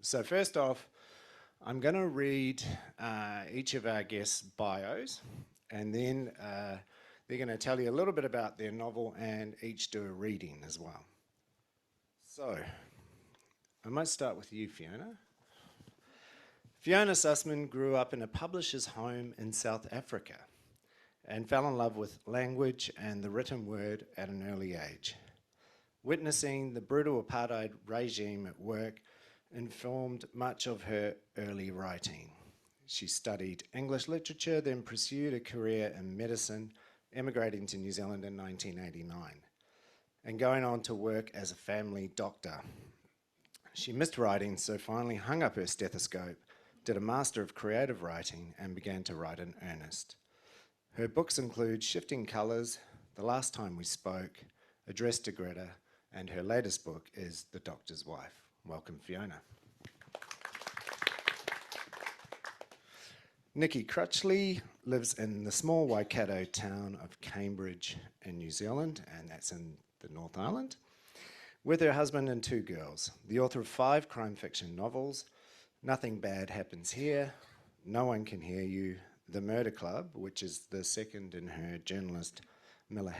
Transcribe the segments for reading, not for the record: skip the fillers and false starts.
So first off, I'm going to read each of our guests' bios, and then they're going to tell you a little bit about their novel and each do a reading as well. So, I might start with you, Fiona. Fiona Sussman grew up in a publisher's home in South Africa and fell in love with language and the written word at an early age. Witnessing the brutal apartheid regime at work informed much of her early writing. She studied English literature, then pursued a career in medicine, emigrating to New Zealand in 1989, and going on to work as a family doctor. She missed writing, so finally hung up her stethoscope, did a Master of Creative Writing, and began to write in earnest. Her books include Shifting Colours, The Last Time We Spoke, Address to Greta, and her latest book is The Doctor's Wife. Welcome, Fiona. Nikki Crutchley lives in the small Waikato town of Cambridge in New Zealand, and that's in the North Island, with her husband and 2 girls. The author of 5 crime fiction novels, Nothing Bad Happens Here, No One Can Hear You, The Murder Club, which is the second in her journalist Miller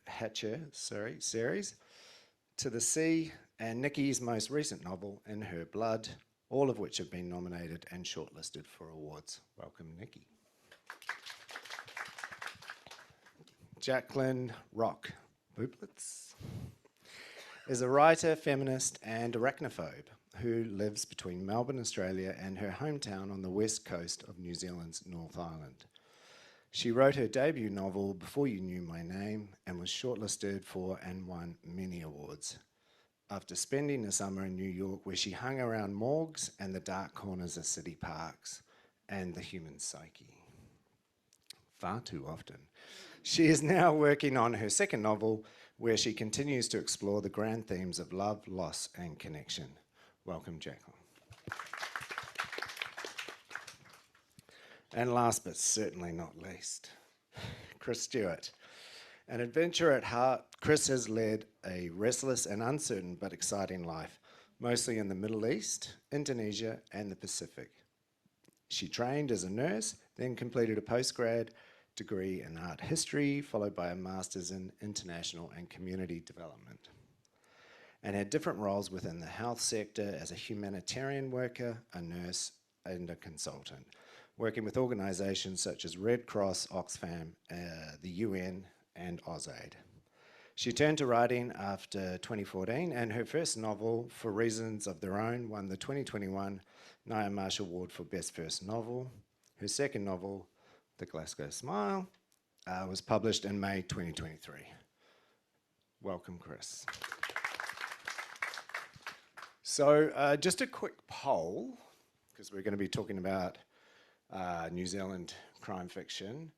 Hatcher series, To the Sea, and Nikki's most recent novel, In Her Blood, all of which have been nominated and shortlisted for awards. Welcome, Nikki. Jacqueline Bublitz is a writer, feminist, and arachnophobe who lives between Melbourne, Australia, and her hometown on the west coast of New Zealand's North Island. She wrote her debut novel, Before You Knew My Name, and was shortlisted for and won many awards. After spending the summer in New York, where she hung around morgues and the dark corners of city parks and the human psyche. Far too often. She is now working on her second novel, where she continues to explore the grand themes of love, loss, and connection. Welcome, Jacqueline. And last but certainly not least, Chris Stuart. An adventurer at heart, Chris has led a restless and uncertain but exciting life, mostly in the Middle East, Indonesia, and the Pacific. She trained as a nurse, then completed a postgrad degree in art history, followed by a master's in international and community development, and had different roles within the health sector as a humanitarian worker, a nurse, and a consultant, working with organisations such as Red Cross, Oxfam, the UN, and AusAid. She turned to writing after 2014, and her first novel, For Reasons of Their Own, won the 2021 Ngaio Marsh Award for Best First Novel. Her second novel, The Glasgow Smile, was published in May 2023. Welcome, Chris. So just a quick poll, because we're going to be talking about New Zealand crime fiction.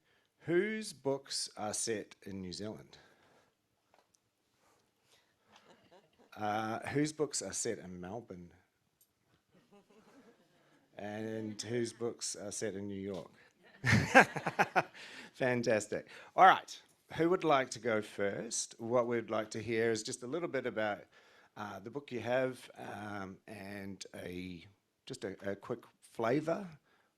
Whose books are set in New Zealand? Whose books are set in Melbourne? And whose books are set in New York? Fantastic. All right, who would like to go first? What we'd like to hear is just a little bit about the book you have and just a quick flavour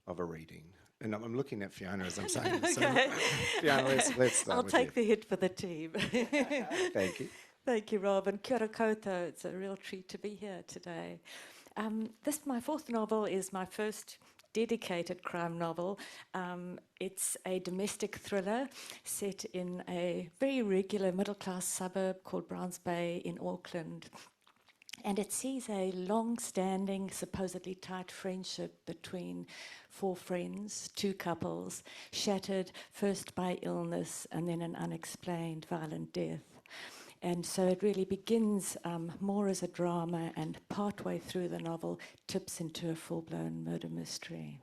of a reading. And I'm looking at Fiona as I'm saying this. Okay. So, Fiona, let's start with you. I'll take the hit for the team. Thank you. Thank you, Rob, and kia ora koutou. It's a real treat to be here today. My 4th novel is my first dedicated crime novel. It's a domestic thriller set in a very regular middle-class suburb called Browns Bay in Auckland. And it sees a long-standing, supposedly tight friendship between 4 friends, 2 couples, shattered first by illness and then an unexplained violent death. And so it really begins more as a drama, and partway through the novel tips into a full-blown murder mystery.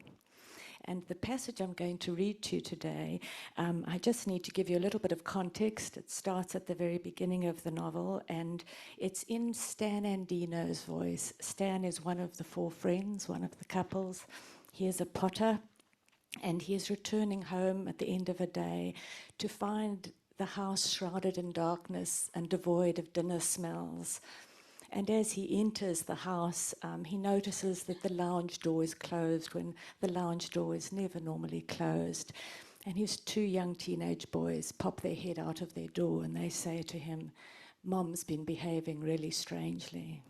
And the passage I'm going to read to you today, I just need to give you a little bit of context. It starts at the very beginning of the novel, and it's in Stan Andino's voice. Stan is one of the 4 friends, one of the couples. He is a potter, and he is returning home at the end of a day to find the house shrouded in darkness and devoid of dinner smells. And as he enters the house, he notices that the lounge door is closed when the lounge door is never normally closed. And his two young teenage boys pop their head out of their door and they say to him, "Mom's been behaving really strangely."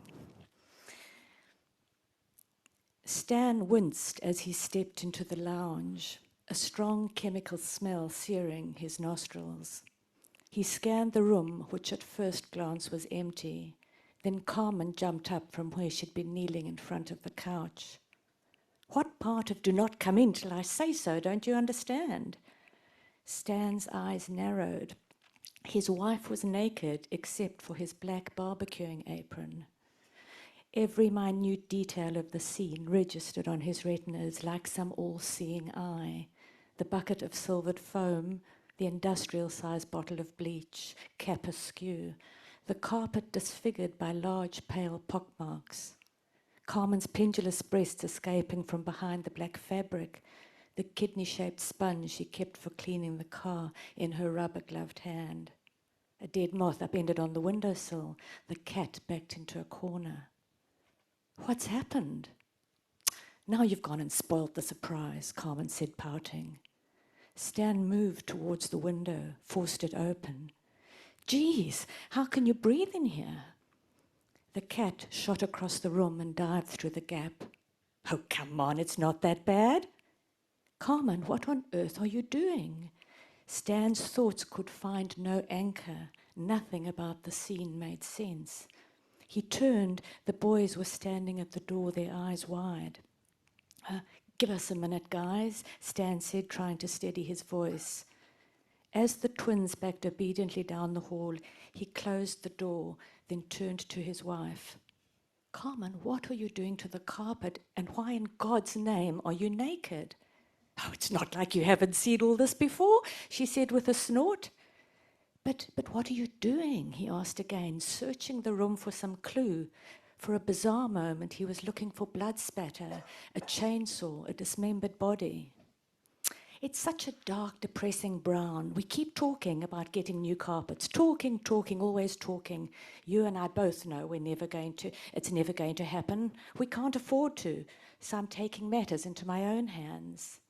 Stan winced as he stepped into the lounge, a strong chemical smell searing his nostrils. He scanned the room, which at first glance was empty. Then Carmen jumped up from where she'd been kneeling in front of the couch. "What part of 'do not come in till I say so' don't you understand?" Stan's eyes narrowed. His wife was naked except for his black barbecuing apron. Every minute detail of the scene registered on his retinas like some all-seeing eye. The bucket of silvered foam, the industrial-sized bottle of bleach, cap askew, the carpet disfigured by large pale pockmarks, Carmen's pendulous breasts escaping from behind the black fabric, the kidney-shaped sponge she kept for cleaning the car in her rubber-gloved hand. A dead moth upended on the windowsill, the cat backed into a corner. "What's happened?" "Now you've gone and spoilt the surprise," Carmen said, pouting. Stan moved towards the window, forced it open. "Geez, how can you breathe in here?" The cat shot across the room and dived through the gap. "Oh, come on, it's not that bad." "Carmen, what on earth are you doing?" Stan's thoughts could find no anchor. Nothing about the scene made sense. He turned. The boys were standing at the door, their eyes wide. "Give us a minute, guys," Stan said, trying to steady his voice. As the twins backed obediently down the hall, he closed the door, then turned to his wife. "Carmen, what are you doing to the carpet, and why in God's name are you naked?" "Oh, it's not like you haven't seen all this before," she said with a snort. But what are you doing?" he asked again, searching the room for some clue. For a bizarre moment, he was looking for blood spatter, a chainsaw, a dismembered body. "It's such a dark, depressing brown. We keep talking about getting new carpets. Talking, always talking. You and I both know it's never going to happen. We can't afford to. So I'm taking matters into my own hands."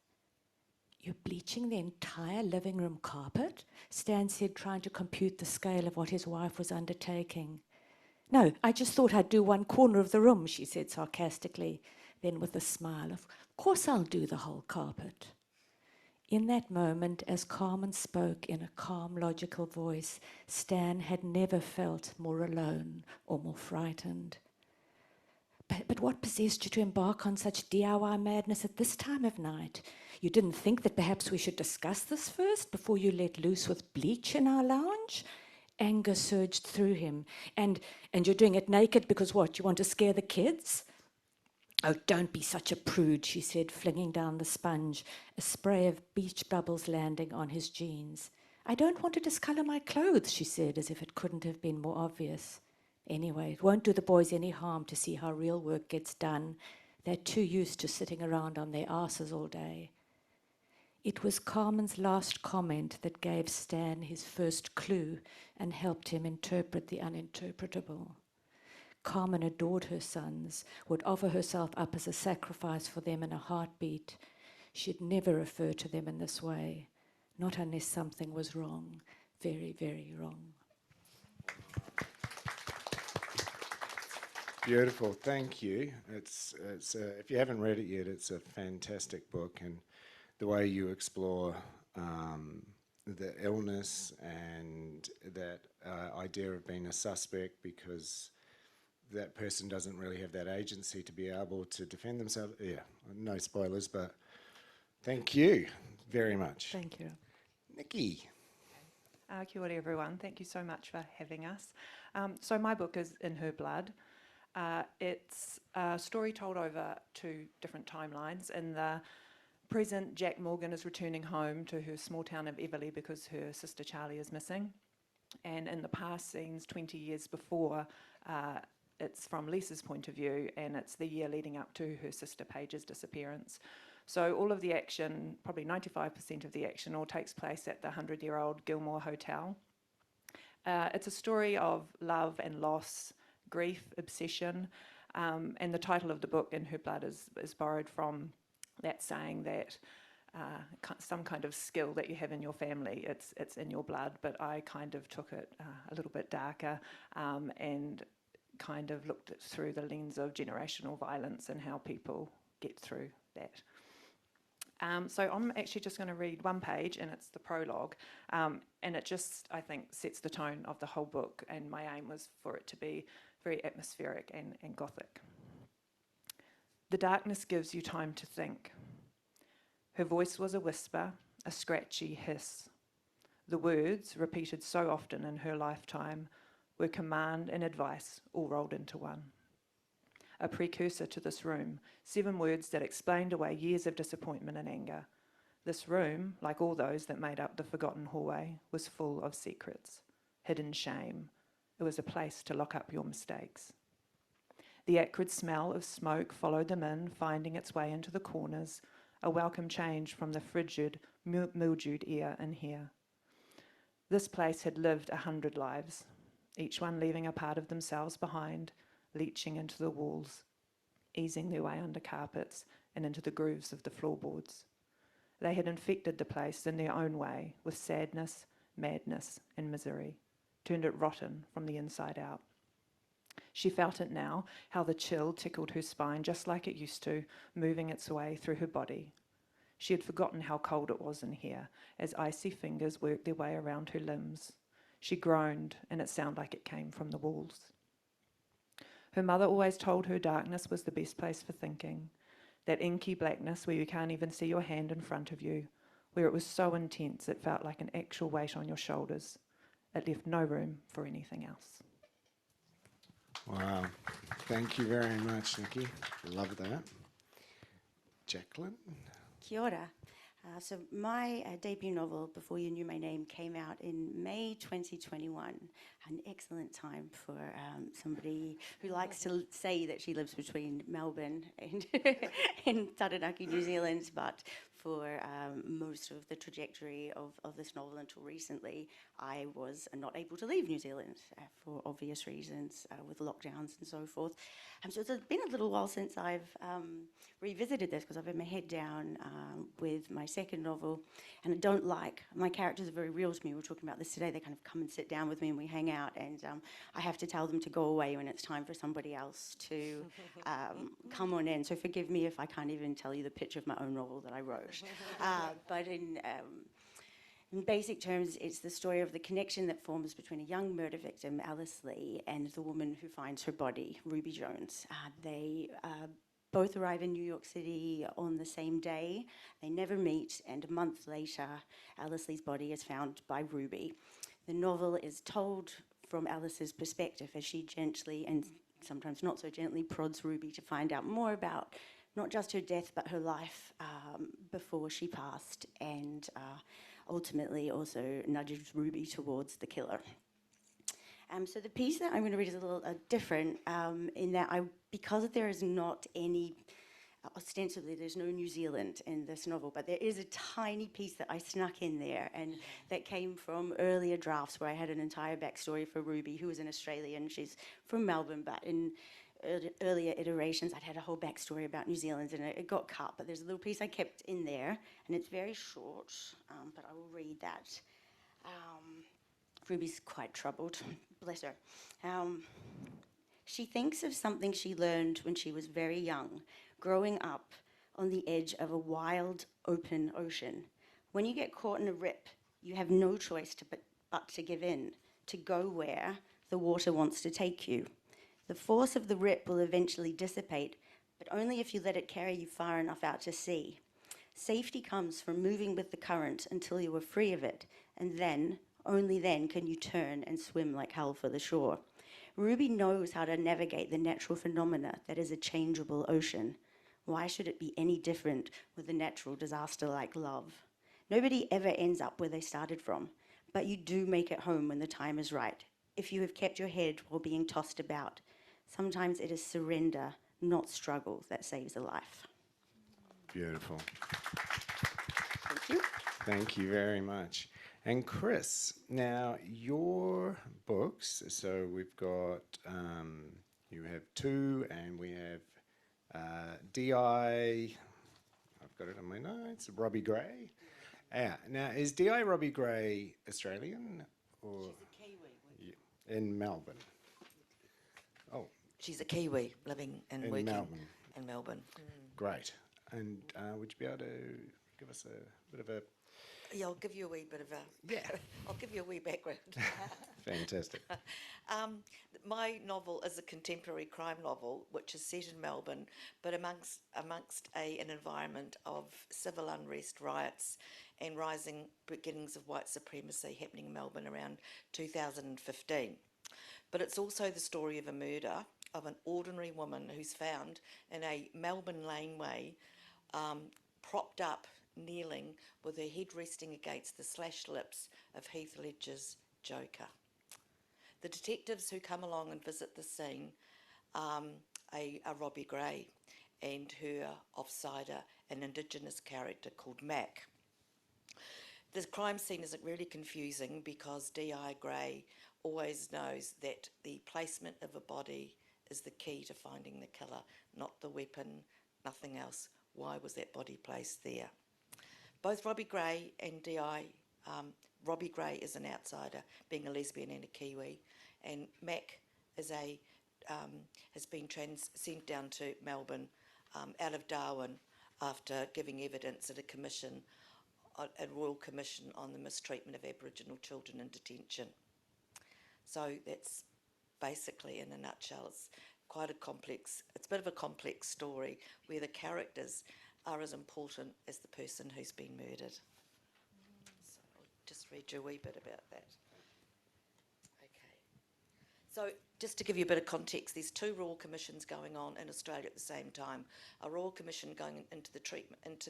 "You're bleaching the entire living room carpet?" Stan said, trying to compute the scale of what his wife was undertaking. "No, I just thought I'd do one corner of the room," she said sarcastically. Then with a smile, "Of course I'll do the whole carpet." In that moment, as Carmen spoke in a calm, logical voice, Stan had never felt more alone or more frightened. But what possessed you to embark on such DIY madness at this time of night? You didn't think that perhaps we should discuss this first before you let loose with bleach in our lounge?" Anger surged through him. And you're doing it naked because what, you want to scare the kids?" "Oh, don't be such a prude," she said, flinging down the sponge, a spray of beach bubbles landing on his jeans. "I don't want to discolour my clothes," she said, as if it couldn't have been more obvious. "Anyway, it won't do the boys any harm to see how real work gets done. They're too used to sitting around on their asses all day." It was Carmen's last comment that gave Stan his first clue and helped him interpret the uninterpretable. Carmen adored her sons, would offer herself up as a sacrifice for them in a heartbeat. She'd never refer to them in this way, not unless something was wrong, very, very wrong. Beautiful, thank you. It's if you haven't read it yet, it's a fantastic book, and the way you explore the illness and that idea of being a suspect because that person doesn't really have that agency to be able to defend themselves. Yeah, no spoilers, but thank you very much. Thank you. Nikki. Kia ora everyone, thank you so much for having us. So my book is In Her Blood. It's a story told over two different timelines. In the present, Jack Morgan is returning home to her small town of Everley because her sister Charlie is missing. And in the past scenes, 20 years before, it's from Lisa's point of view, and it's the year leading up to her sister Paige's disappearance. So all of the action, probably 95% of the action, all takes place at the 100-year-old Gilmore Hotel. It's a story of love and loss, grief, obsession, and the title of the book, In Her Blood, is borrowed from that saying that some kind of skill that you have in your family, it's in your blood, but I kind of took it a little bit darker and kind of looked at through the lens of generational violence and how people get through that. So I'm actually just going to read one page, and it's the prologue, and it just, I think, sets the tone of the whole book, and my aim was for it to be very atmospheric and gothic. The darkness gives you time to think. Her voice was a whisper, a scratchy hiss. The words, repeated so often in her lifetime, were command and advice all rolled into one. A precursor to this room, 7 words that explained away years of disappointment and anger. This room, like all those that made up the forgotten hallway, was full of secrets, hidden shame. It was a place to lock up your mistakes. The acrid smell of smoke followed them in, finding its way into the corners, a welcome change from the frigid, mildewed air in here. This place had lived 100 lives, each one leaving a part of themselves behind, leaching into the walls, easing their way under carpets and into the grooves of the floorboards. They had infected the place in their own way with sadness, madness, and misery, turned it rotten from the inside out. She felt it now, how the chill tickled her spine just like it used to, moving its way through her body. She had forgotten how cold it was in here, as icy fingers worked their way around her limbs. She groaned, and it sounded like it came from the walls. Her mother always told her darkness was the best place for thinking, that inky blackness where you can't even see your hand in front of you, where it was so intense it felt like an actual weight on your shoulders. It left no room for anything else. Wow. Thank you very much, Nikki. Love that. Jacqueline? Kia ora. So my debut novel, Before You Knew My Name, came out in May 2021. An excellent time for somebody who likes to say that she lives between Melbourne and, and Taranaki, New Zealand, but for most of the trajectory of this novel until recently, I was not able to leave New Zealand for obvious reasons with lockdowns and so forth. So it's been a little while since I've revisited this because I've had my head down with my second novel, and I don't like, my characters are very real to me. We were talking about this today. They kind of come and sit down with me and we hang out, and I have to tell them to go away when it's time for somebody else to come on in. So forgive me if I can't even tell you the pitch of my own novel that I wrote. But in basic terms, it's the story of the connection that forms between a young murder victim, Alice Lee, and the woman who finds her body, Ruby Jones. They both arrive in New York City on the same day. They never meet, and a month later, Alice Lee's body is found by Ruby. The novel is told from Alice's perspective as she gently, and sometimes not so gently, prods Ruby to find out more about not just her death, but her life before she passed, and ultimately also nudges Ruby towards the killer. So the piece that I'm going to read is a little different in that because there is not any, ostensibly there's no New Zealand in this novel, but there is a tiny piece that I snuck in there, and that came from earlier drafts where I had an entire backstory for Ruby, who is an Australian. She's from Melbourne, but in earlier iterations I'd had a whole backstory about New Zealand, and it got cut, but there's a little piece I kept in there, and it's very short, but I will read that. Ruby's quite troubled, bless her. She thinks of something she learned when she was very young, growing up on the edge of a wild, open ocean. When you get caught in a rip, you have no choice but to give in, to go where the water wants to take you. The force of the rip will eventually dissipate, but only if you let it carry you far enough out to sea. Safety comes from moving with the current until you are free of it, and then, only then, can you turn and swim like hell for the shore. Ruby knows how to navigate the natural phenomena that is a changeable ocean. Why should it be any different with a natural disaster like love? Nobody ever ends up where they started from, but you do make it home when the time is right, if you have kept your head while being tossed about. Sometimes it is surrender, not struggle, that saves a life. Beautiful. Thank you. Thank you very much. And Chris, now your books, so we've got, you have two, and we have D.I., I've got it in my notes, Robbie Gray. Yeah. Now, is D.I. Robbie Gray Australian or in Melbourne? Oh, She's a Kiwi living and in working Melbourne. in Melbourne. Great. And would you be able to give us a bit of a... Yeah, I'll give you a wee bit of a... Yeah. I'll give you a wee background. Fantastic. My novel is a contemporary crime novel, which is set in Melbourne, but amongst an environment of civil unrest, riots, and rising beginnings of white supremacy happening in Melbourne around 2015. But it's also the story of a murder of an ordinary woman who's found in a Melbourne laneway, propped up, kneeling, with her head resting against the slashed lips of Heath Ledger's Joker. The detectives who come along and visit the scene are Robbie Gray and her offsider, an Indigenous character called Mac. The crime scene is really confusing because D.I. Gray always knows that the placement of a body is the key to finding the killer, not the weapon, nothing else. Why was that body placed there? Both Robbie Gray and D.I., Robbie Gray is an outsider, being a lesbian and a Kiwi, and Mac is has been sent down to Melbourne out of Darwin after giving evidence at a Royal Commission on the mistreatment of Aboriginal children in detention. So that's basically, in a nutshell, it's quite a complex, it's a bit of a complex story where the characters are as important as the person who's been murdered. So I'll just read you a wee bit about that. Okay. So just to give you a bit of context, there's two Royal Commissions going on in Australia at the same time. A Royal Commission going into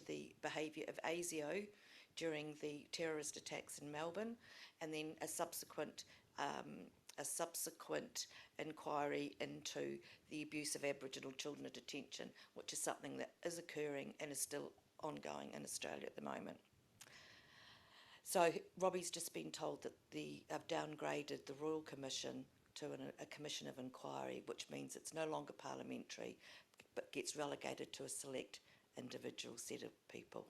the behaviour of ASIO during the terrorist attacks in Melbourne, and then a subsequent inquiry into the abuse of Aboriginal children in detention, which is something that is occurring and is still ongoing in Australia at the moment. So Robbie's just been told that I've downgraded the Royal Commission to a commission of inquiry, which means it's no longer parliamentary, but gets relegated to a select individual set of people.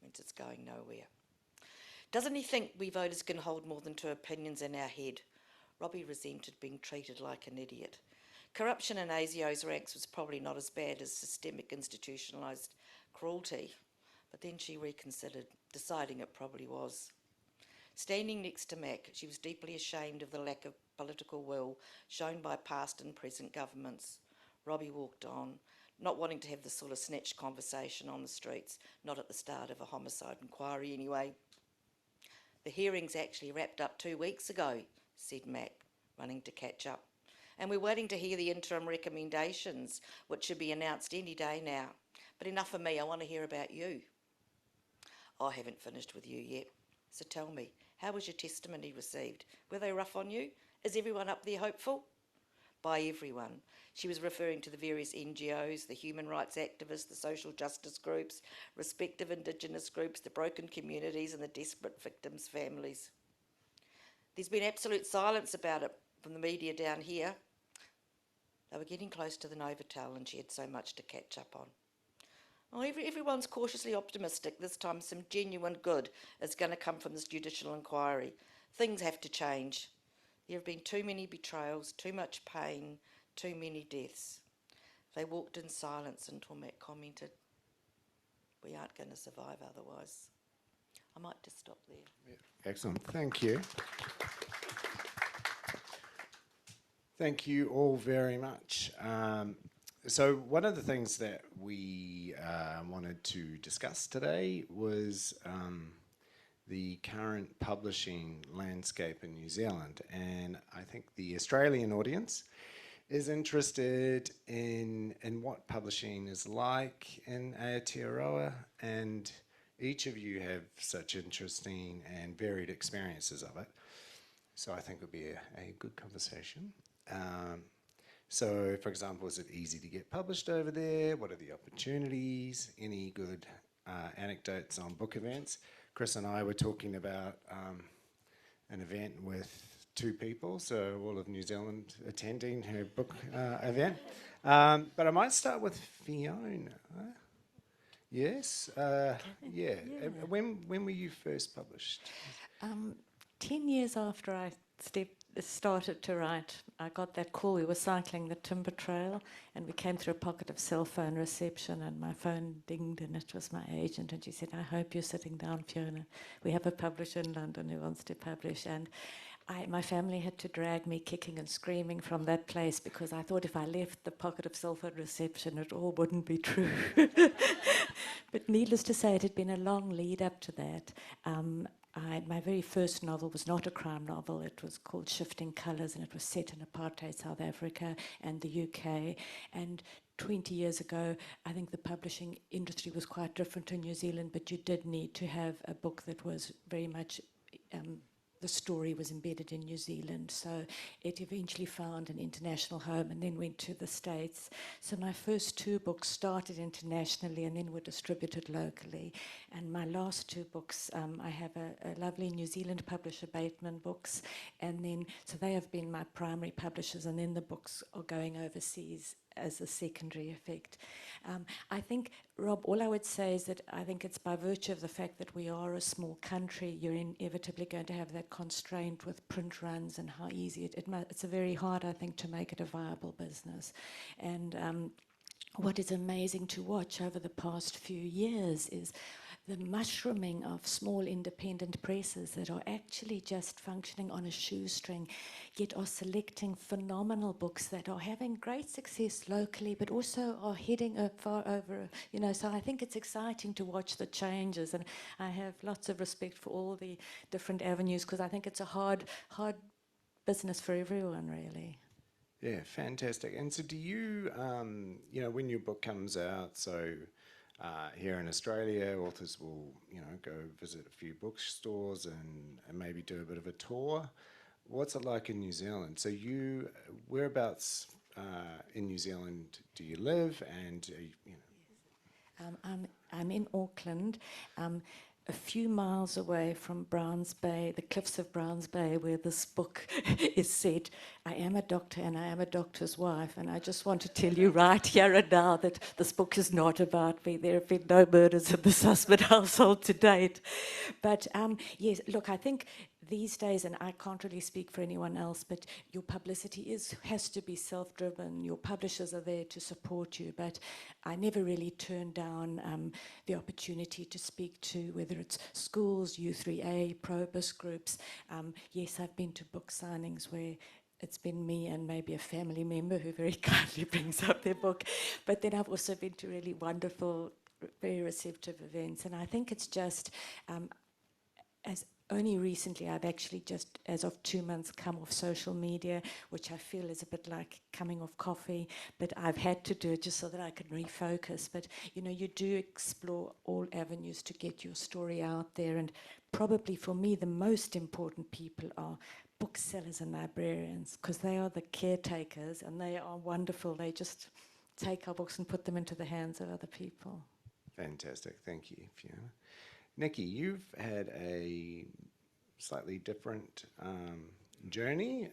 Means it's going nowhere. Doesn't he think we voters can hold more than two opinions in our head? Robbie resented being treated like an idiot. Corruption in ASIO's ranks was probably not as bad as systemic institutionalised cruelty, but then she reconsidered, deciding it probably was. Standing next to Mac, she was deeply ashamed of the lack of political will shown by past and present governments. Robbie walked on, not wanting to have the sort of snatched conversation on the streets, not at the start of a homicide inquiry anyway. The hearings actually wrapped up 2 weeks ago, said Mac, running to catch up. And we're waiting to hear the interim recommendations, which should be announced any day now. But enough of me, I want to hear about you. I haven't finished with you yet. So tell me, how was your testimony received? Were they rough on you? Is everyone up there hopeful? By everyone. She was referring to the various NGOs, the human rights activists, the social justice groups, respective Indigenous groups, the broken communities and the desperate victims' families. There's been absolute silence about it from the media down here. They were getting close to the Novotel and she had so much to catch up on. Well, everyone's cautiously optimistic. This time some genuine good is going to come from this judicial inquiry. Things have to change. There have been too many betrayals, too much pain, too many deaths. They walked in silence until Matt commented, "We aren't going to survive otherwise." I might just stop there. Yeah. Excellent. Thank you. Thank you all very much. So one of the things that we wanted to discuss today was the current publishing landscape in New Zealand. And I think the Australian audience is interested in what publishing is like in Aotearoa, and each of you have such interesting and varied experiences of it. So I think it would be a good conversation. So, for example, is it easy to get published over there? What are the opportunities? Any good anecdotes on book events? Chris and I were talking about an event with 2 people, so all of New Zealand attending her book event. But I might start with Fiona. Yes, yeah. When were you first published? 10 years after I started to write, I got that call. We were cycling the Timber Trail and we came through a pocket of cell phone reception and my phone dinged and it was my agent and she said, I hope you're sitting down, Fiona. We have a publisher in London who wants to publish. And my family had to drag me kicking and screaming from that place because I thought if I left the pocket of cell phone reception, it all wouldn't be true. But needless to say, it had been a long lead up to that. My very first novel was not a crime novel. It was called Shifting Colours and it was set in apartheid South Africa and the UK. And 20 years ago, I think the publishing industry was quite different in New Zealand, but you did need to have a book that was very much the story was embedded in New Zealand, so it eventually found an international home and then went to the States. So my first 2 books started internationally and then were distributed locally. And my last 2 books, I have a lovely New Zealand publisher, Bateman Books, and then, so they have been my primary publishers, and then the books are going overseas as a secondary effect. I think, Rob, all I would say is that I think it's by virtue of the fact that we are a small country, you're inevitably going to have that constraint with print runs and how easy it's very hard, I think, to make it a viable business. And what is amazing to watch over the past few years is the mushrooming of small independent presses that are actually just functioning on a shoestring, yet are selecting phenomenal books that are having great success locally, but also are heading far over, so I think it's exciting to watch the changes, and I have lots of respect for all the different avenues, because I think it's a hard business for everyone, really. Yeah, fantastic. And so do you, when your book comes out, so here in Australia, authors will, go visit a few bookstores and maybe do a bit of a tour. What's it like in New Zealand? So whereabouts in New Zealand do you live? And, I'm in Auckland, a few miles away from Browns Bay, the cliffs of Browns Bay, where this book is set. I am a doctor and I am a doctor's wife, and I just want to tell you right here and now that this book is not about me. There have been no murders in the Sussman household to date. But yes, look, I think these days, and I can't really speak for anyone else, but your publicity has to be self-driven. Your publishers are there to support you, but I never really turned down the opportunity to speak to, whether it's schools, U3A, Probus groups. Yes, I've been to book signings where it's been me and maybe a family member who very kindly brings up their book. But then I've also been to really wonderful, very receptive events. And I think it's just, as only recently I've actually just, as of 2 months, come off social media, which I feel is a bit like coming off coffee, but I've had to do it just so that I can refocus. But, you do explore all avenues to get your story out there. And probably for me, the most important people are booksellers and librarians, because they are the caretakers and they are wonderful. They just take our books and put them into the hands of other people. Fantastic. Thank you, Fiona. Nikki, you've had a slightly different journey.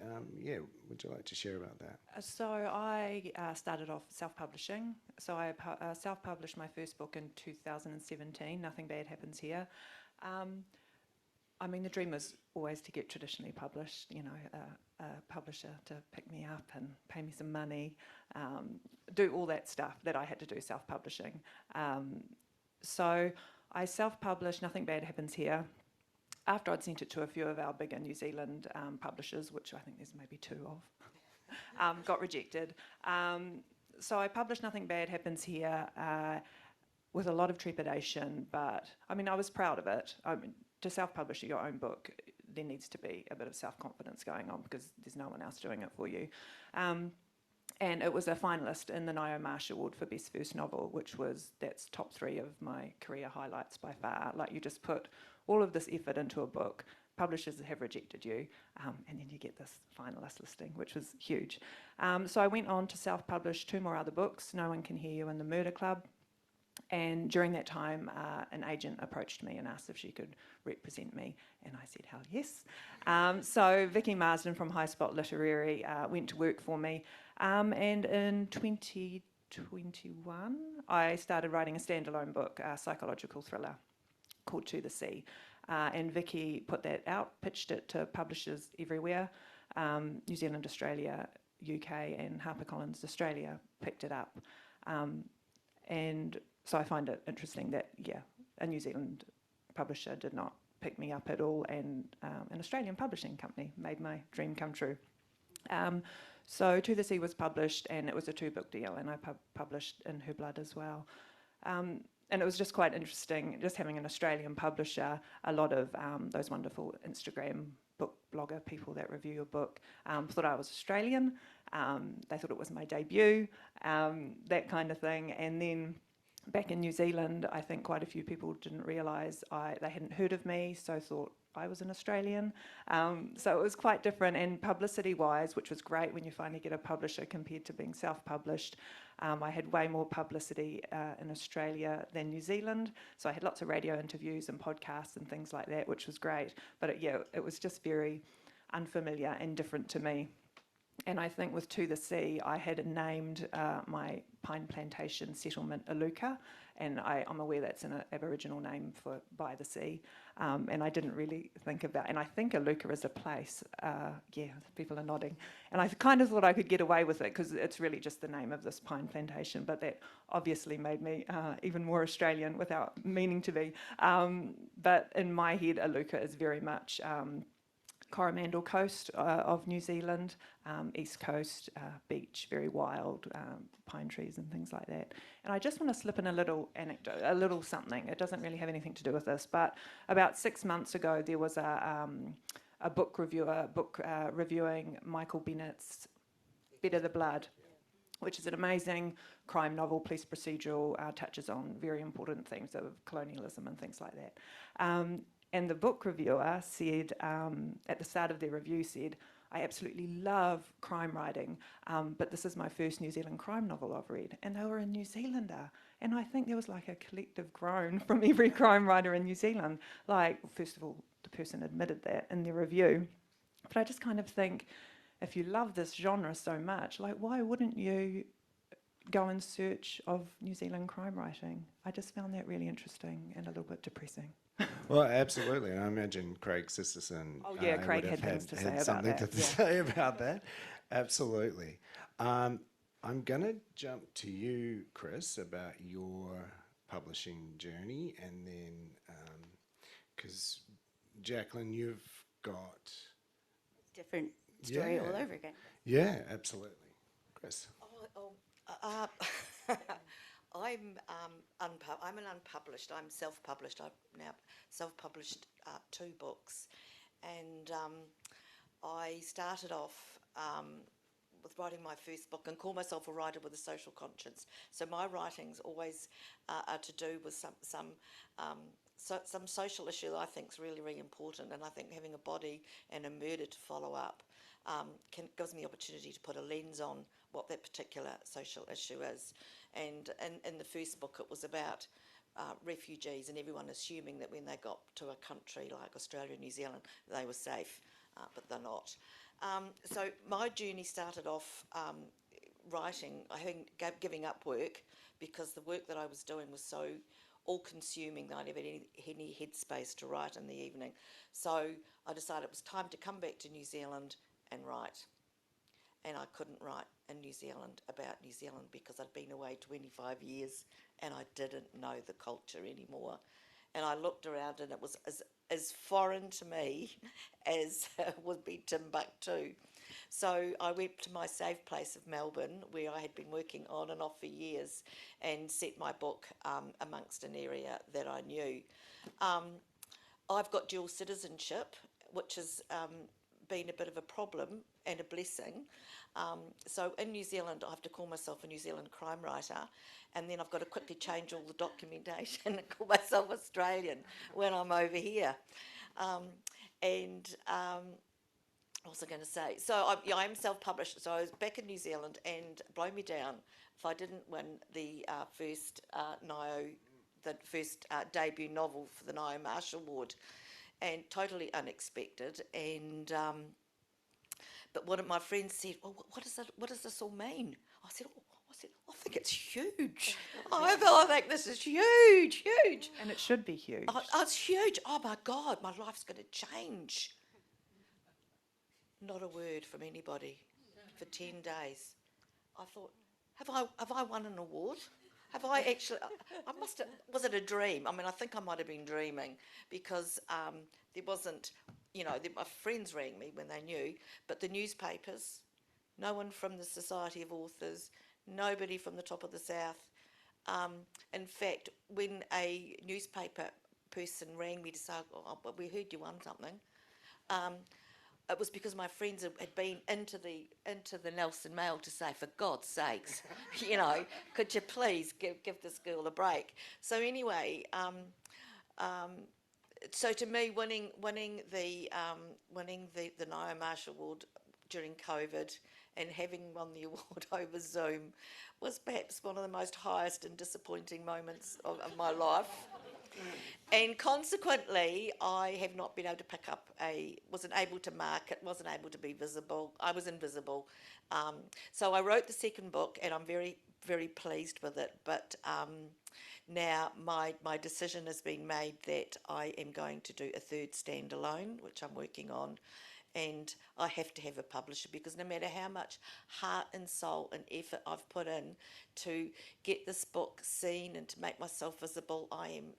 Would you like to share about that? So I started off self-publishing. So I self-published my first book in 2017, Nothing Bad Happens Here. The dream was always to get traditionally published, a publisher to pick me up and pay me some money, do all that stuff that I had to do self-publishing. So I self-published Nothing Bad Happens Here after I'd sent it to a few of our bigger New Zealand publishers, which I think there's maybe 2 of, got rejected. So I published Nothing Bad Happens Here with a lot of trepidation, but I was proud of it. To self-publish your own book, there needs to be a bit of self-confidence going on because there's no one else doing it for you. And it was a finalist in the Nio Marsh Award for Best First Novel, that's top 3 of my career highlights by far. Like, you just put all of this effort into a book, publishers have rejected you, and then you get this finalist listing, which was huge. So I went on to self-publish 2 more other books, No One Can Hear You and The Murder Club. And during that time, an agent approached me and asked if she could represent me, and I said, hell yes. So Vicky Marsden from High Spot Literary went to work for me, and in 2021, I started writing a standalone book, a psychological thriller called To the Sea. And Vicky put that out, pitched it to publishers everywhere. New Zealand, Australia, UK, and HarperCollins Australia picked it up. And so I find it interesting that, a New Zealand publisher did not pick me up at all, and an Australian publishing company made my dream come true. So To the Sea was published, and it was a 2-book deal, and I published In Her Blood as well. And it was just quite interesting, just having an Australian publisher. A lot of those wonderful Instagram book blogger people that review your book thought I was Australian. They thought it was my debut, that kind of thing. And then back in New Zealand, I think quite a few people didn't realise they hadn't heard of me, so thought I was an Australian. So it was quite different, and publicity-wise, which was great when you finally get a publisher compared to being self-published. I had way more publicity in Australia than New Zealand, so I had lots of radio interviews and podcasts and things like that, which was great. But it was just very unfamiliar and different to me. And I think with To the Sea, I had named my pine plantation settlement Iluka, and I'm aware that's an Aboriginal name for by the sea, and I didn't really think about, and I think Iluka is a place, people are nodding, and I kind of thought I could get away with it because it's really just the name of this pine plantation, but that obviously made me even more Australian without meaning to be. But in my head, Iluka is very much Coromandel coast of New Zealand, east coast, beach, very wild, pine trees and things like that. And I just want to slip in a little anecdote, a little something. It doesn't really have anything to do with this, but about 6 months ago there was a book reviewer reviewing Michael Bennett's Better the Blood, which is an amazing crime novel, police procedural, touches on very important themes of colonialism and things like that. And the book reviewer said, at the start of their review, said, I absolutely love crime writing, but this is my first New Zealand crime novel I've read. And they were a New Zealander. And I think there was like a collective groan from every crime writer in New Zealand. Like, first of all, the person admitted that in their review. But I just kind of think, if you love this genre so much, like, why wouldn't you go in search of New Zealand crime writing? I just found that really interesting and a little bit depressing. Well, absolutely. And I imagine Craig Sisterson Craig would have had things to say had about something that. to say about that. Absolutely. I'm going to jump to you, Chris, about your publishing journey, and then because Jacqueline, you've got Different story all over again. Yeah, absolutely. Chris. I'm an unpublished. I'm self-published. I've now self-published 2 books, and I started off with writing my first book and call myself a writer with a social conscience. So my writings always are to do with some social issue that I think is really, really important, and I think having a body and a murder to follow up gives me the opportunity to put a lens on what that particular social issue is. And in the first book, it was about refugees and everyone assuming that when they got to a country like Australia and New Zealand, they were safe, but they're not. So my journey started off writing, giving up work, because the work that I was doing was so all-consuming that I never had any headspace to write in the evening. So I decided it was time to come back to New Zealand and write. And I couldn't write in New Zealand about New Zealand because I'd been away 25 years and I didn't know the culture anymore. And I looked around and it was as foreign to me as would be Timbuktu. So I went to my safe place of Melbourne, where I had been working on and off for years, and set my book amongst an area that I knew. I've got dual citizenship, which has been a bit of a problem and a blessing. So in New Zealand, I have to call myself a New Zealand crime writer, and then I've got to quickly change all the documentation and call myself Australian when I'm over here. what was I going to say? So I am self-published. So I was back in New Zealand, and blow me down if I didn't win the first debut novel for the Nio Marsh Award, and totally unexpected. And but one of my friends said, "Well, what does this all mean?" I think it's huge. I think this is huge. And it should be huge. Oh, it's huge. Oh my God, my life's going to change. Not a word from anybody for 10 days. I thought, have I won an award? Have I actually? I must have. Was it a dream? I mean, I think I might have been dreaming, because there wasn't. My friends rang me when they knew, but the newspapers, no one from the Society of Authors, nobody from the Top of the South. In fact, when a newspaper person rang me to say, "Oh, but we heard you won something," it was because my friends had been into the Nelson Mail to say, "For God's sakes, could you please give this girl a break?" So anyway, so to me, winning the Nio Marsh Award during COVID and having won the award over Zoom was perhaps one of the most highest and disappointing moments of my life. And consequently, I have not been able to wasn't able to market, wasn't able to be visible. I was invisible. So I wrote the second book, and I'm very, very pleased with it. But now my decision has been made that I am going to do a third standalone, which I'm working on. And I have to have a publisher, because no matter how much heart and soul and effort I've put in to get this book seen and to make myself visible, I am,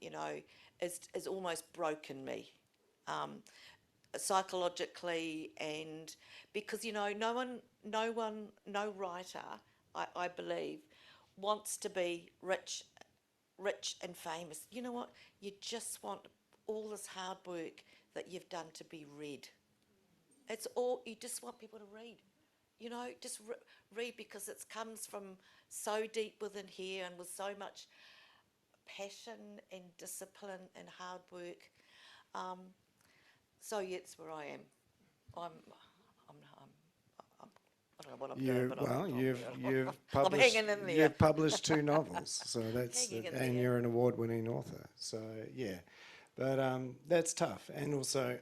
is almost broken me psychologically, and because no writer, I believe, wants to be rich and famous. You know what? You just want all this hard work that you've done to be read. It's all, you just want people to read, just read, because it comes from so deep within here and with so much passion and discipline and hard work. So yeah, it's where I am. I don't know what I'm doing, but you've I'm published. hanging in there. You've published 2 novels, so that's Hanging in and there. you're an award-winning author. So yeah, but that's tough, and also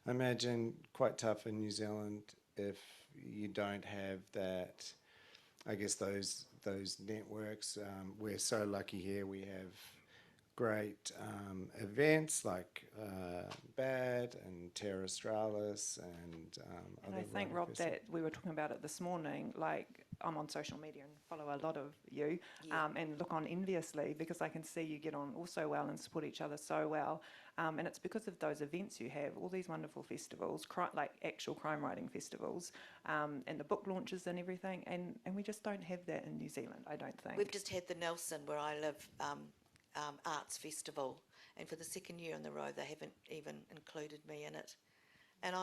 I imagine quite tough in New Zealand if you don't have that. I guess those networks. We're so lucky here. We have great events like BAD and Terra Australis and And other I think, writing Rob, festivals. that we were talking about it this morning, like I'm on social media and follow a lot of you, and look on enviously, because I can see you get on all so well and support each other so well. And it's because of those events you have, all these wonderful festivals, like actual crime writing festivals, and the book launches and everything, and we just don't have that in New Zealand, I don't think. We've just had the Nelson, where I live, Arts Festival, and for the second year in a row, they haven't even included me in it. And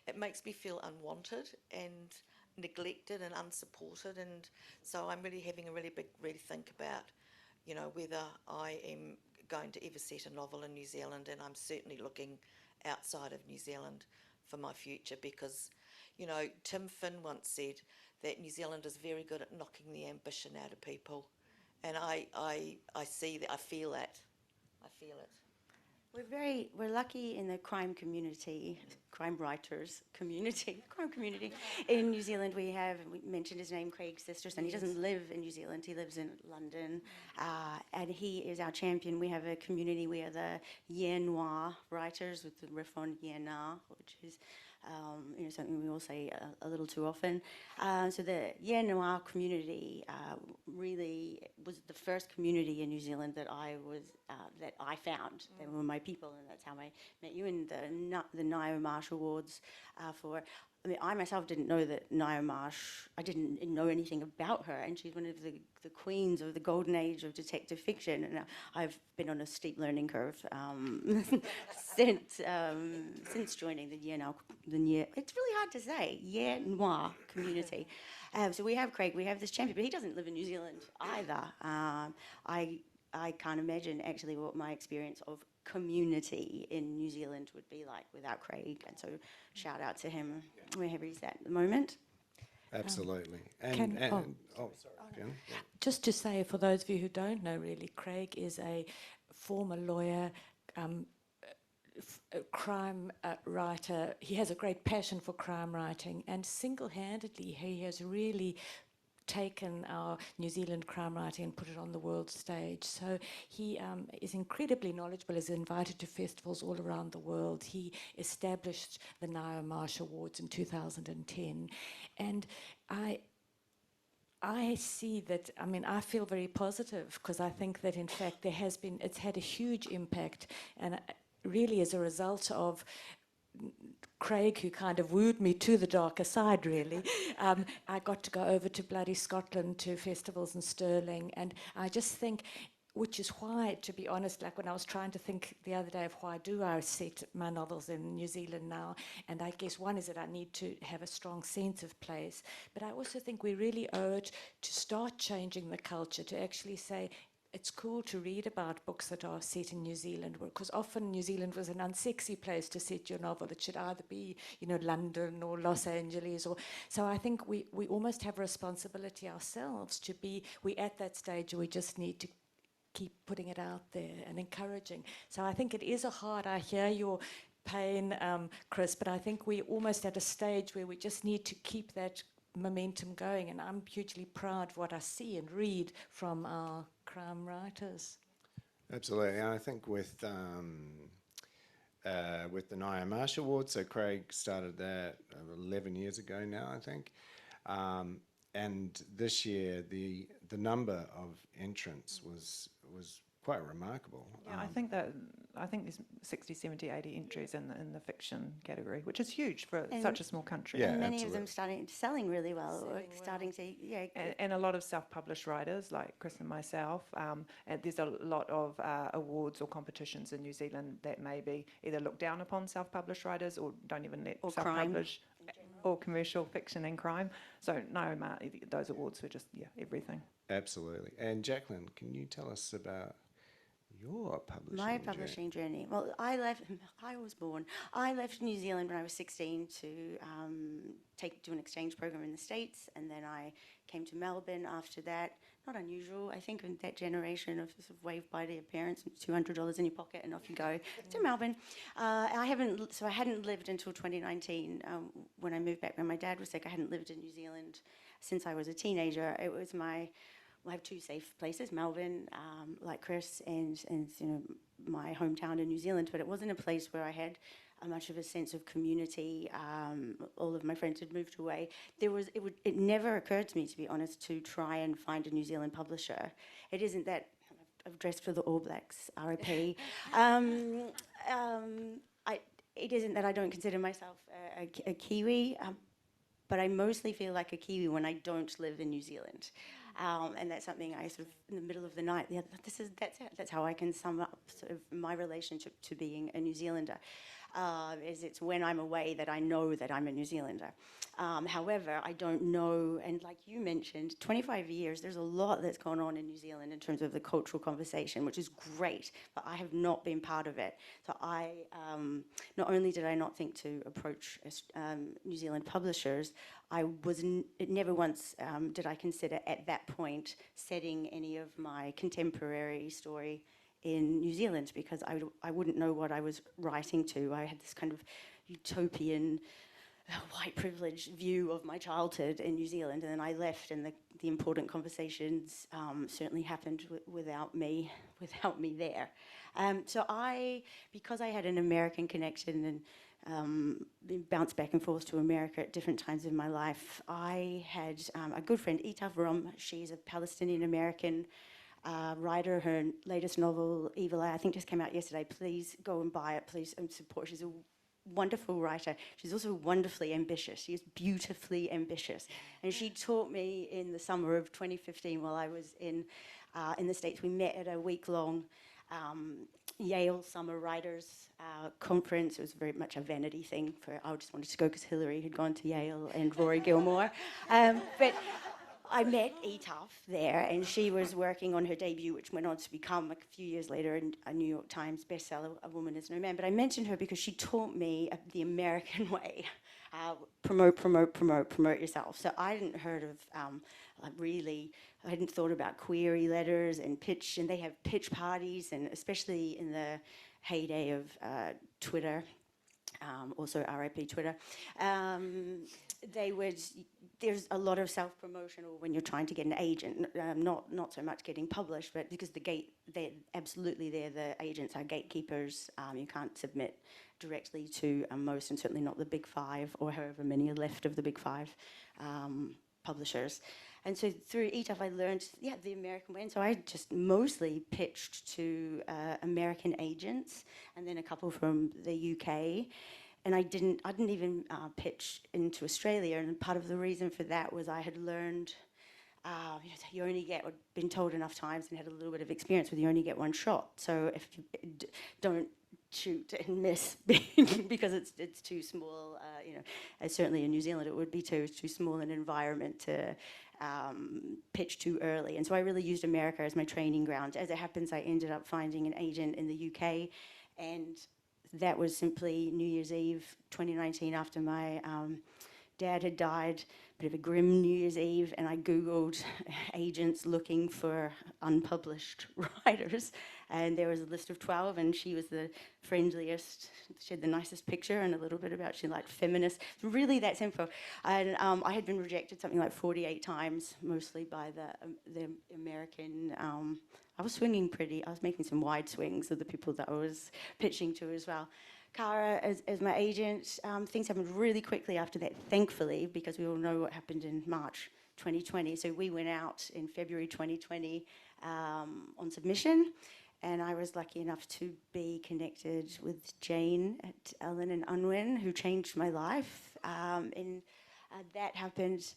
it makes me feel unwanted and neglected and unsupported, and so I'm really having a really big rethink about, whether I am going to ever set a novel in New Zealand, and I'm certainly looking outside of New Zealand for my future, because, Tim Finn once said that New Zealand is very good at knocking the ambition out of people, and I see that, I feel that. We're lucky in the crime community, crime writers community, crime community in New Zealand. We mentioned his name, Craig Sisterson. He doesn't live in New Zealand. He lives in London, and he is our champion. We have a community. We are the R.W.R writers, with the riff on Yena, which is something we all say a little too often. So the R.W.R community really was the first community in New Zealand that I found. They were my people, and that's how I met you. And the Nio Marsh Awards I myself didn't know that Nio Marsh, I didn't know anything about her, and she's one of the queens of the golden age of detective fiction, and I've been on a steep learning curve since joining the it's really hard to say, R.W.R community. So we have Craig, we have this champion, but he doesn't live in New Zealand either. I can't imagine actually what my experience of community in New Zealand would be like without Craig. And so shout out to him wherever he's at the moment. Absolutely. Fiona? Yeah. Just to say, for those of you who don't know really, Craig is a former lawyer, a crime writer. He has a great passion for crime writing, and single-handedly he has really taken our New Zealand crime writing and put it on the world stage. So he is incredibly knowledgeable, is invited to festivals all around the world. He established the Ngaio Marsh Awards in 2010. And I see that, I mean, I feel very positive because I think that in fact it's had a huge impact, and really as a result of Craig, who kind of wooed me to the darker side, really. I got to go over to bloody Scotland to festivals in Stirling, and I just think, which is why, to be honest, like when I was trying to think the other day of why do I set my novels in New Zealand now, and I guess one is that I need to have a strong sense of place, but I also think we really owe it to start changing the culture, to actually say, it's cool to read about books that are set in New Zealand, because often New Zealand was an unsexy place to set your novel. It should either be, you know, London or Los Angeles. So I think we almost have a responsibility ourselves to be, we're at that stage where we just need to keep putting it out there and encouraging. So I think it is I hear your pain, Chris, but I think we're almost at a stage where we just need to keep that momentum going, and I'm hugely proud of what I see and read from our crime writers. Absolutely, and I think with the Ngaio Marsh Awards, so Craig started that 11 years ago now, I think, and this year the number of entrants was quite remarkable. Yeah, I think there's 60, 70, 80 entries in the fiction category, which is huge for such a small country. Yeah, and many absolutely. of them selling really well, starting to, And a lot of self-published writers like Chris and myself. And there's a lot of awards or competitions in New Zealand that maybe either look down upon self-published writers or don't even let Or self-publish or commercial fiction and crime. So no, those awards were just everything. Absolutely. And Jacqueline, can you tell us about your publishing my journey? publishing journey. Well, I left New Zealand when I was 16 to do an exchange program in the States, and then I came to Melbourne after that. Not unusual, I think, in that generation of sort of waved by to your parents, $200 in your pocket, and off you go to Melbourne. I hadn't lived until 2019 when I moved back when my dad was sick. I hadn't lived in New Zealand since I was a teenager. It was I have two safe places, Melbourne, like Chris, and you know, my hometown in New Zealand, but it wasn't a place where I had much of a sense of community. All of my friends had moved away. It never occurred to me, to be honest, to try and find a New Zealand publisher. It isn't that I've dressed for the All Blacks, RIP. It isn't that I don't consider myself a Kiwi, but I mostly feel like a Kiwi when I don't live in New Zealand. And that's something I sort of, in the middle of the night, that's how I can sum up sort of my relationship to being a New Zealander. Is it's when I'm away that I know that I'm a New Zealander. However, I don't know, and like you mentioned, 25 years, there's a lot that's gone on in New Zealand in terms of the cultural conversation, which is great, but I have not been part of it. So not only did I not think to approach New Zealand publishers, never once did I consider at that point setting any of my contemporary story in New Zealand, because I wouldn't know what I was writing to. I had this kind of utopian white privilege view of my childhood in New Zealand, and then I left, and the important conversations certainly happened without me there. So because I had an American connection and bounced back and forth to America at different times in my life, I had a good friend, R.W.R. She's a Palestinian-American writer. Her latest novel, Evil Eye, I think just came out yesterday. Please go and buy it, please, and support. She's a wonderful writer. She's also wonderfully ambitious. She is beautifully ambitious. And she taught me in the summer of 2015 while I was in the States. We met at a week-long Yale Summer Writers Conference. It was very much a vanity thing. I just wanted to go because Hillary had gone to Yale and Rory Gilmore. I met Etaf there, and she was working on her debut, which went on to become, a few years later, a New York Times bestseller, A Woman Is No Man. But I mentioned her because she taught me the American way. Promote yourself. So I hadn't heard of, I hadn't thought about query letters and pitch, and they have pitch parties, and especially in the heyday of Twitter, also RIP Twitter, there's a lot of self-promotion, or when you're trying to get an agent, not so much getting published, but because the agents are gatekeepers. You can't submit directly to most, and certainly not the big five, or however many are left of the big five publishers. And so through ETAF, I learned, the American way. And so I just mostly pitched to American agents, and then a couple from the UK. And I didn't even pitch into Australia. And part of the reason for that was I had learned, you only get, been told enough times and had a little bit of experience with, you only get one shot. So if you don't shoot and miss because it's too small, certainly in New Zealand it would be too small an environment to pitch too early. And so I really used America as my training ground. As it happens, I ended up finding an agent in the UK, and that was simply New Year's Eve 2019, after my dad had died. Bit of a grim New Year's Eve, and I Googled agents looking for unpublished writers, and there was a list of 12, and she was the friendliest. She had the nicest picture, and a little bit about she liked feminists. Really that simple. And I had been rejected something like 48 times, mostly by the American. I was making some wide swings of the people that I was pitching to as well. Cara, as my agent, things happened really quickly after that, thankfully, because we all know what happened in March 2020. So we went out in February 2020 on submission, and I was lucky enough to be connected with Jane at Allen and Unwin, who changed my life. And that happened.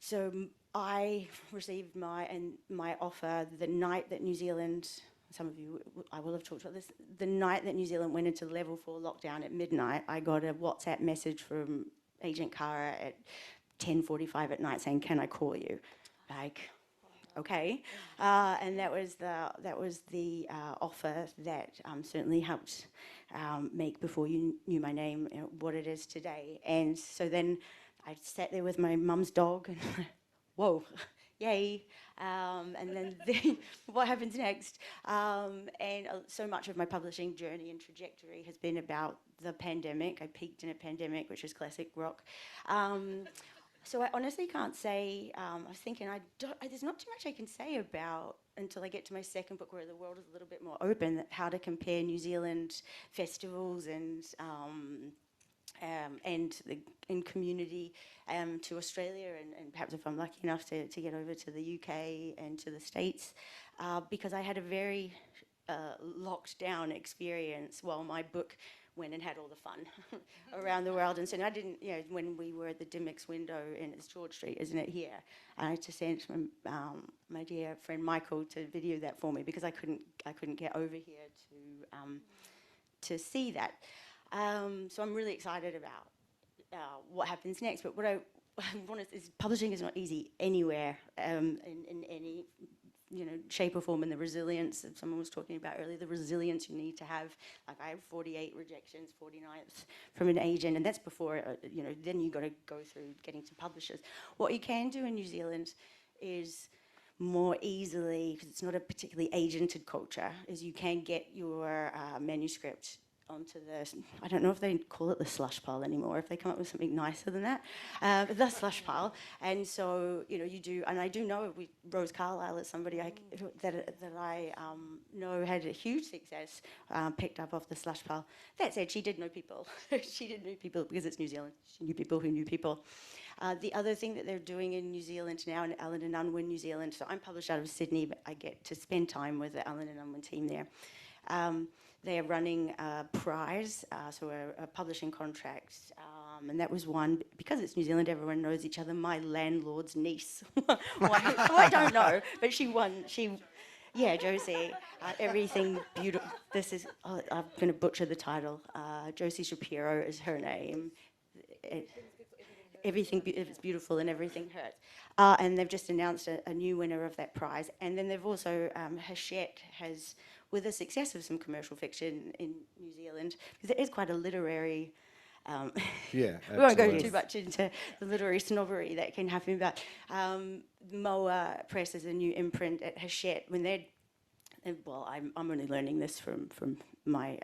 So I received my offer the night that New Zealand. Some of you, I will have talked about this. The night that New Zealand went into level 4 lockdown at midnight, I got a WhatsApp message from Agent Cara at 10:45 at night saying, "Can I call you?" Like, okay. And that was the offer that certainly helped make, before you knew my name, what it is today. And so then I sat there with my mum's dog and whoa. Yay, and then what happens next? And so much of my publishing journey and trajectory has been about the pandemic. I peaked in a pandemic, which is classic rock. So I honestly can't say, I was thinking, there's not too much I can say about, until I get to my second book, where the world is a little bit more open, how to compare New Zealand festivals and in community to Australia, and perhaps if I'm lucky enough to get over to the UK and to the States, because I had a very locked down experience while my book went and had all the fun around the world. And so I didn't, when we were at the Dimmicks window, and it's George Street, isn't it, here? I had to send my dear friend Michael to video that for me, because I couldn't get over here to see that. So I'm really excited about what happens next. But what I want is, publishing is not easy anywhere, in any shape or form. And the resilience, someone was talking about earlier, the resilience you need to have. Like, I have 48 rejections, 49th from an agent, and that's before, then you got to go through getting to publishers. What you can do in New Zealand is more easily, because it's not a particularly agented culture, is you can get your manuscript onto the, I don't know if they call it the slush pile anymore, if they come up with something nicer than that, the slush pile. And so, you do, and I do know Rose Carlisle is somebody that I know had a huge success, picked up off the slush pile. That said, she did know people. She did know people because it's New Zealand. She knew people who knew people. The other thing that they're doing in New Zealand now, in Allen and Unwin, New Zealand, so I'm published out of Sydney, but I get to spend time with the Allen and Unwin team there. They are running a prize, so a publishing contract, and that was won, because it's New Zealand, everyone knows each other, my landlord's niece. Well, I don't know, but she won. Josie, everything beautiful. This is, I'm going to butcher the title. Josie Shapiro is her name. everything is beautiful and everything hurts. And they've just announced a new winner of that prize. And then they've also, Hachette has, with the success of some commercial fiction in New Zealand, because it is quite a literary... Yeah, we won't go absolutely. too much into the literary snobbery that can happen, but Moa Press is a new imprint at Hachette. When they're... Well, I'm only learning this from my,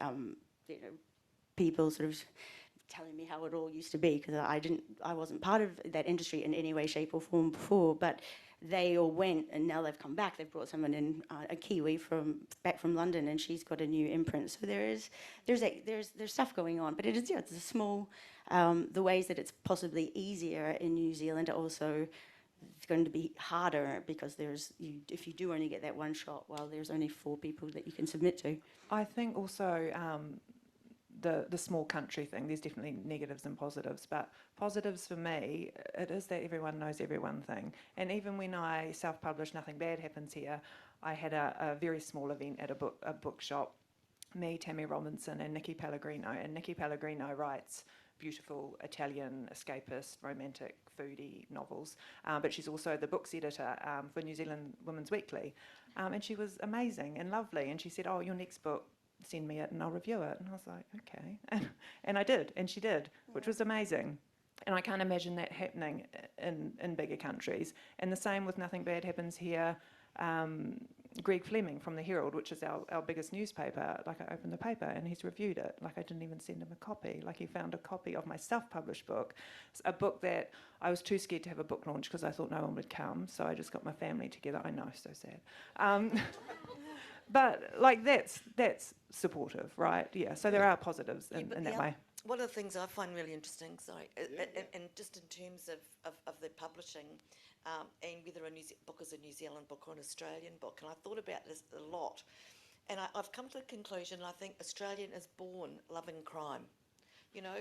people sort of telling me how it all used to be, because I wasn't part of that industry in any way, shape or form before, but they all went and now they've come back. They've brought someone in, a Kiwi back from London, and she's got a new imprint. So there's stuff going on, but it's a small, the ways that it's possibly easier in New Zealand are also going to be harder, because if you do only get that one shot, well, there's only 4 people that you can submit to. I think also the small country thing, there's definitely negatives and positives, but positives for me, it is that everyone knows everyone thing. And even when I self-published Nothing Bad Happens Here, I had a very small event at a bookshop, me, Tammy Robinson and Nikki Pellegrino, and Nikki Pellegrino writes beautiful Italian escapist, romantic, foodie novels, but she's also the books editor for New Zealand Women's Weekly, and she was amazing and lovely, and she said, oh, your next book, send me it and I'll review it. And I was like, okay. And I did, and she did, which was amazing. And I can't imagine that happening in bigger countries. And the same with Nothing Bad Happens Here. Greg Fleming from the Herald, which is our biggest newspaper, like I opened the paper and he's reviewed it. Like I didn't even send him a copy. Like he found a copy of my self-published book, a book that I was too scared to have a book launch because I thought no one would come. So I just got my family together. I know, so sad. But like that's supportive, right? Yeah. So there are positives in that way. One of the things I find really interesting, and just in terms of the publishing, and whether a book is a New Zealand book or an Australian book, and I thought about this a lot, and I've come to the conclusion I think Australian is born loving crime. You know,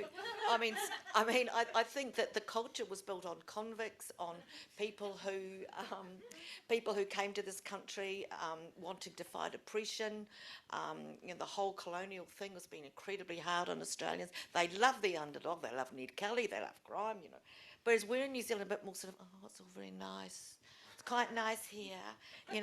I think that the culture was built on convicts, on people who came to this country wanting to fight oppression. The whole colonial thing has been incredibly hard on Australians. They love the underdog. They love Ned Kelly. They love crime. Whereas we're in New Zealand a bit more sort of, oh, it's all very nice. It's quite nice here. We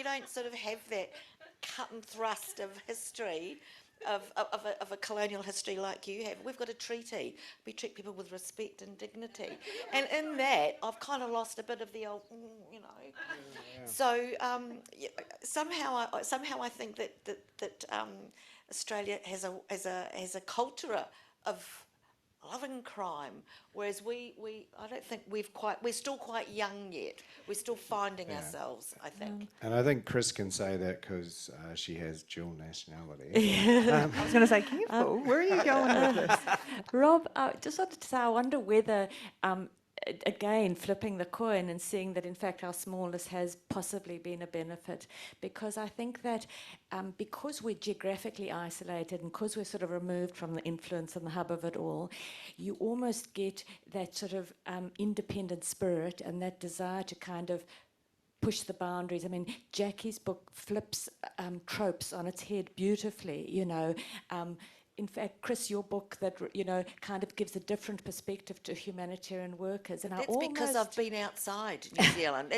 don't sort of have that cut and thrust of history. Of a colonial history like you have. We've got a treaty. We treat people with respect and dignity. And in that, I've kind of lost a bit of the old, Yeah. So somehow I think that Australia has a culture of loving crime, whereas I don't think we're still quite young yet. We're still finding ourselves, I think. And I think Chris can say that because she has dual nationality. I was going to say, careful, where are you going with this? Rob, I just wanted to say, I wonder whether, again, flipping the coin and seeing that, in fact, our smallness has possibly been a benefit, because I think that because we're geographically isolated and because we're sort of removed from the influence and the hub of it all, you almost get that sort of independent spirit and that desire to kind of push the boundaries. I mean, Jackie's book flips tropes on its head beautifully, in fact, Chris, your book that kind of gives a different perspective to humanitarian workers, and that's because I've been outside New Zealand.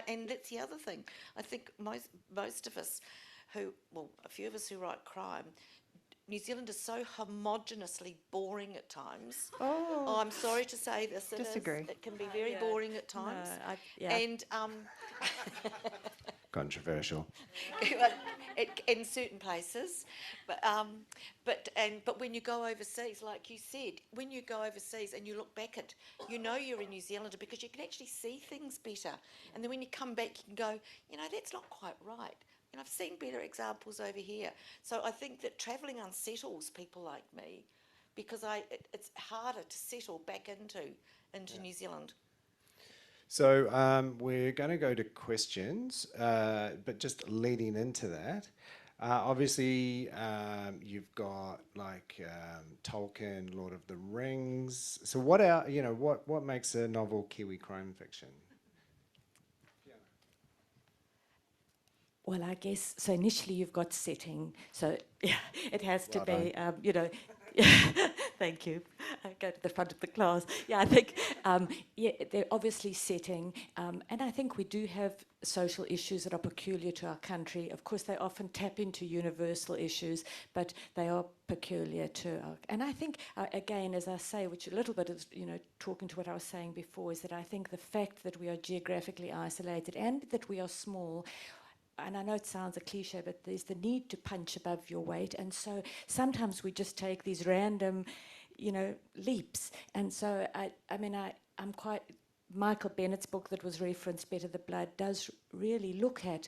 And that's the other thing. I think most of us, a few of us who write crime, New Zealand is so homogeneously boring at times. Oh, I'm sorry to say this. Disagree. It can be very boring at times. No, And Controversial. In certain places, but when you go overseas, like you said, when you go overseas and you look back at, you're a New Zealander because you can actually see things better, and then when you come back, you can go, that's not quite right. And I've seen better examples over here. So I think that travelling unsettles people like me, because it's harder to settle back into New Zealand. So we're going to go to questions, but just leading into that, obviously you've got Tolkien, Lord of the Rings. So what makes a novel Kiwi crime fiction? Well, I guess, so initially you've got setting, so it has to be, Thank you. I go to the front of the class. Yeah, I think, they're obviously setting, and I think we do have social issues that are peculiar to our country. Of course, they often tap into universal issues, but they are peculiar to our... And I think, again, as I say, which a little bit is, talking to what I was saying before, is that I think the fact that we are geographically isolated and that we are small, and I know it sounds a cliche, but there's the need to punch above your weight. And so sometimes we just take these random, leaps. And so, I'm quite... Michael Bennett's book that was referenced, Better the Blood, does really look at,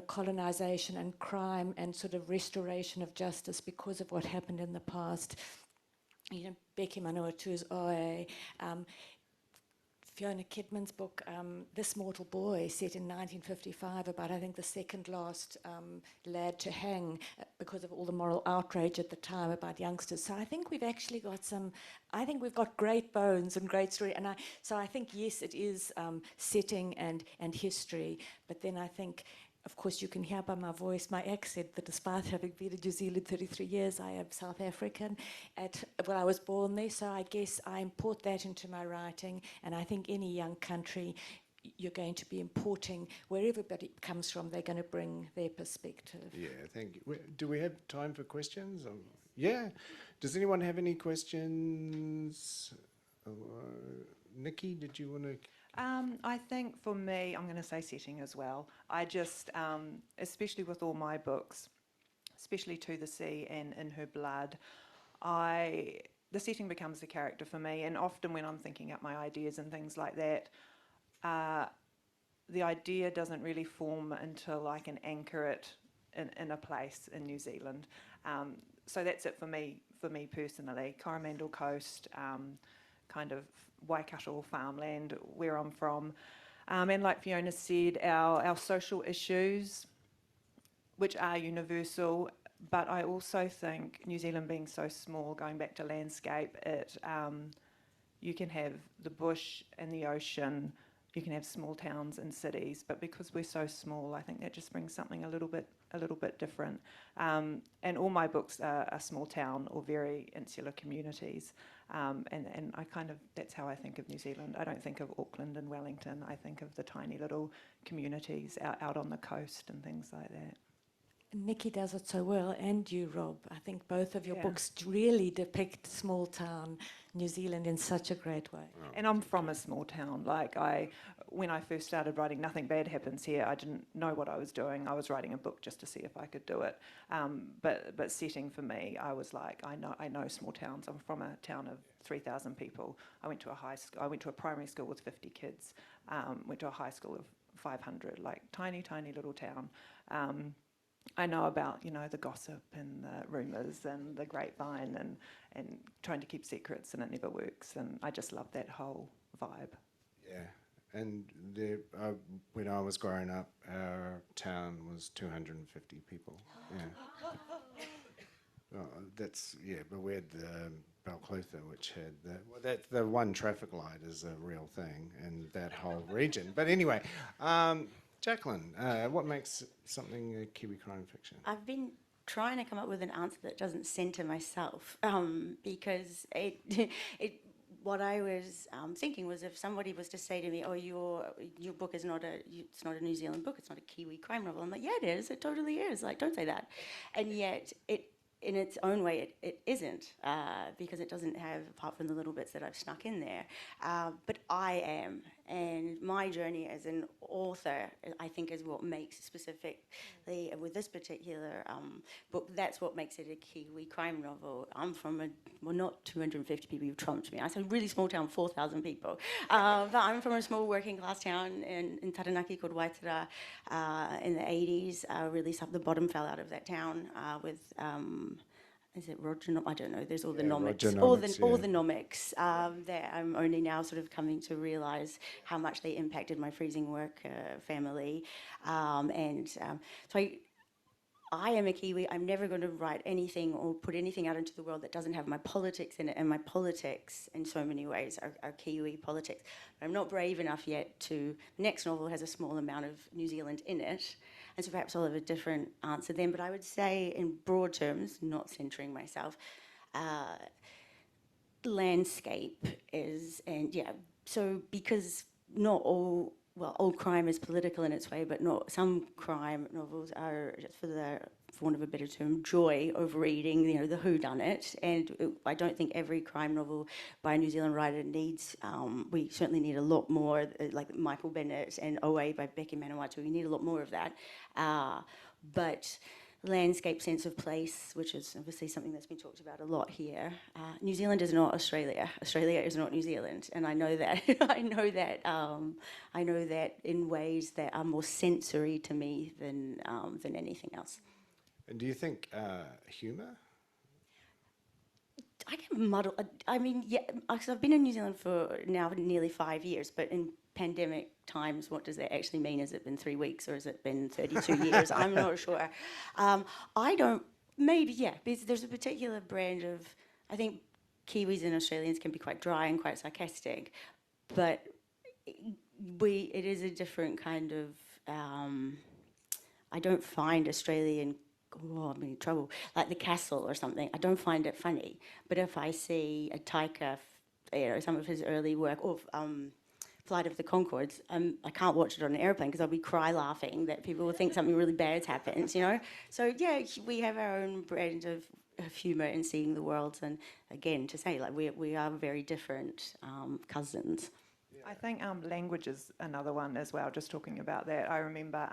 colonisation and crime and sort of restoration of justice because of what happened in the past. Becky Manawatu's OA, Fiona Kidman's book, This Mortal Boy, set in 1955, about, I think, the second last lad to hang because of all the moral outrage at the time about youngsters. So I think we've actually got we've got great bones and great story. And so I think, yes, it is setting and history, but then I think, of course, you can hear by my voice, my accent, that despite having been in New Zealand 33 years, I am South African. I was born there, so I guess I import that into my writing. And I think any young country, you're going to be importing, where everybody comes from, they're going to bring their perspective. Yeah, thank you. Do we have time for questions? Yeah. Does anyone have any questions? Nikki, did you want to... I think for me, I'm going to say setting as well. I just, especially with all my books, especially To the Sea and In Her Blood, the setting becomes the character for me. And often when I'm thinking up my ideas and things like that, the idea doesn't really form until I can anchor it in a place in New Zealand. So that's it for me personally. Coromandel Coast, kind of Waikato farmland, where I'm from. And like Fiona said, our social issues, which are universal, but I also think New Zealand being so small, going back to landscape, you can have the bush and the ocean, you can have small towns and cities, but because we're so small, I think that just brings something a little bit different. And all my books are small town or very insular communities. And I that's how I think of New Zealand. I don't think of Auckland and Wellington. I think of the tiny little communities out on the coast and things like that. Nikki does it so well, and you, Rob. I think both of your books really depict small town New Zealand in such a great way. Oh, and I'm from a small town. When I first started writing Nothing Bad Happens Here, I didn't know what I was doing. I was writing a book just to see if I could do it. But setting for me, I was like, I know small towns. I'm from a town of 3,000 people. I went to a primary school with 50 kids. Went to a high school of 500. Tiny little town. I know about, the gossip and the rumours and the grapevine and trying to keep secrets, and it never works. And I just love that whole vibe. Yeah, and when I was growing up, our town was 250 people. Yeah. But we had the Balclutha, which had the one traffic light is a real thing in that whole region. But anyway, Jacqueline, what makes something a Kiwi crime fiction? I've been trying to come up with an answer that doesn't centre myself, because what I was thinking was, if somebody was to say to me, "Oh, your book is it's not a New Zealand book, it's not a Kiwi crime novel," I'm like, "Yeah, it is. It totally is. Don't say that." And yet, in its own way, it isn't, because it doesn't have, apart from the little bits that I've snuck in there. But I am, and my journey as an author, I think, is what makes specifically with this particular book, that's what makes it a Kiwi crime novel. I'm from not 250 people, you've trumped me. I said really small town, 4,000 people. But I'm from a small working class town in Taranaki called Waitara. In the 80s, really the bottom fell out of that town with... is it Roger? I don't know. There's all the nomics, all the nomics that I'm only now sort of coming to realise how much they impacted my freezing work family, so I am a Kiwi. I'm never going to write anything or put anything out into the world that doesn't have my politics in it, and my politics, in so many ways, are Kiwi politics. But I'm not brave enough yet to... The next novel has a small amount of New Zealand in it, and so perhaps I'll have a different answer then. But I would say, in broad terms, not centering myself, landscape is, and yeah, so because not all, well, all crime is political in its way, but not some crime novels are, just for want of a better term, joy over reading, you know, the whodunit. And I don't think every crime novel by a New Zealand writer needs, we certainly need a lot more, like Michael Bennett and OA by Becky Manawatu, we need a lot more of that. But landscape, sense of place, which is obviously something that's been talked about a lot here. New Zealand is not Australia. Australia is not New Zealand, and I know that. I know that in ways that are more sensory to me than anything else. And do you think humour? I get muddled. I mean, yeah, because I've been in New Zealand for now nearly 5 years, but in pandemic times, what does that actually mean? Has it been 3 weeks or has it been 32 years? I'm not sure. I don't, maybe, yeah, there's a particular brand of, I think Kiwis and Australians can be quite dry and quite sarcastic, but it is a different kind of, I don't find Australian, oh, I'm in trouble, like The Castle or something, I don't find it funny. But if I see a Taika, you know, some of his early work, or Flight of the Conchords, I can't watch it on an airplane because I'll be cry laughing that people will think something really bad's happened, you know? So yeah, we have our own brand of humour in seeing the world, and again, to say, like, we are very different cousins. I think language is another one as well, just talking about that. I remember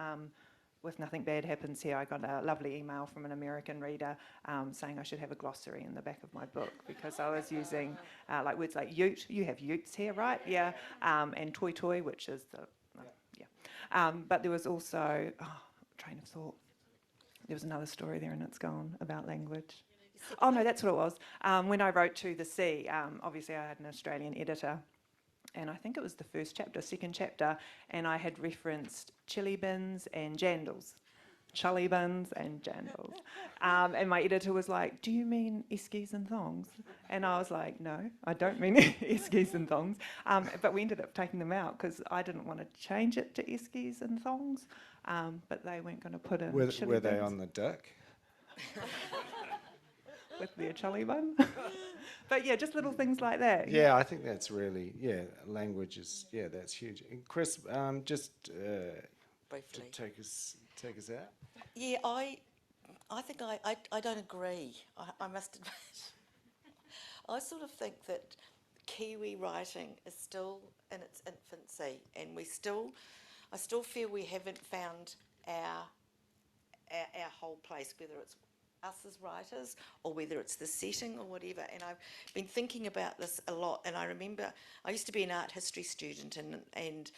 with Nothing Bad Happens Here, I got a lovely email from an American reader saying I should have a glossary in the back of my book because I was using like words like ute. You have utes here, right? Yeah. And toi toi, which is the, yeah. But there was also, train of thought. There was another story there and it's gone about language. Oh no, that's what it was. When I wrote To the Sea, obviously I had an Australian editor. And I think it was the second chapter, and I had referenced chili bins and jandals. Chili bins and jandals. And my editor was like, do you mean eskies and thongs? And I was like, no, I don't mean eskies and thongs. But we ended up taking them out because I didn't want to change it to eskies and thongs, but they weren't going to put in chili Were bins. they on the dick? With their chili bun. But yeah, just little things like that. Yeah, I think that's really, language is, that's huge. And Chris, just Briefly. to take us out. Yeah, I think I don't agree. I must admit. I sort of think that Kiwi writing is still in its infancy, and I still feel we haven't found our whole place, whether it's us as writers or whether it's the setting or whatever. And I've been thinking about this a lot, and I remember I used to be an art history student and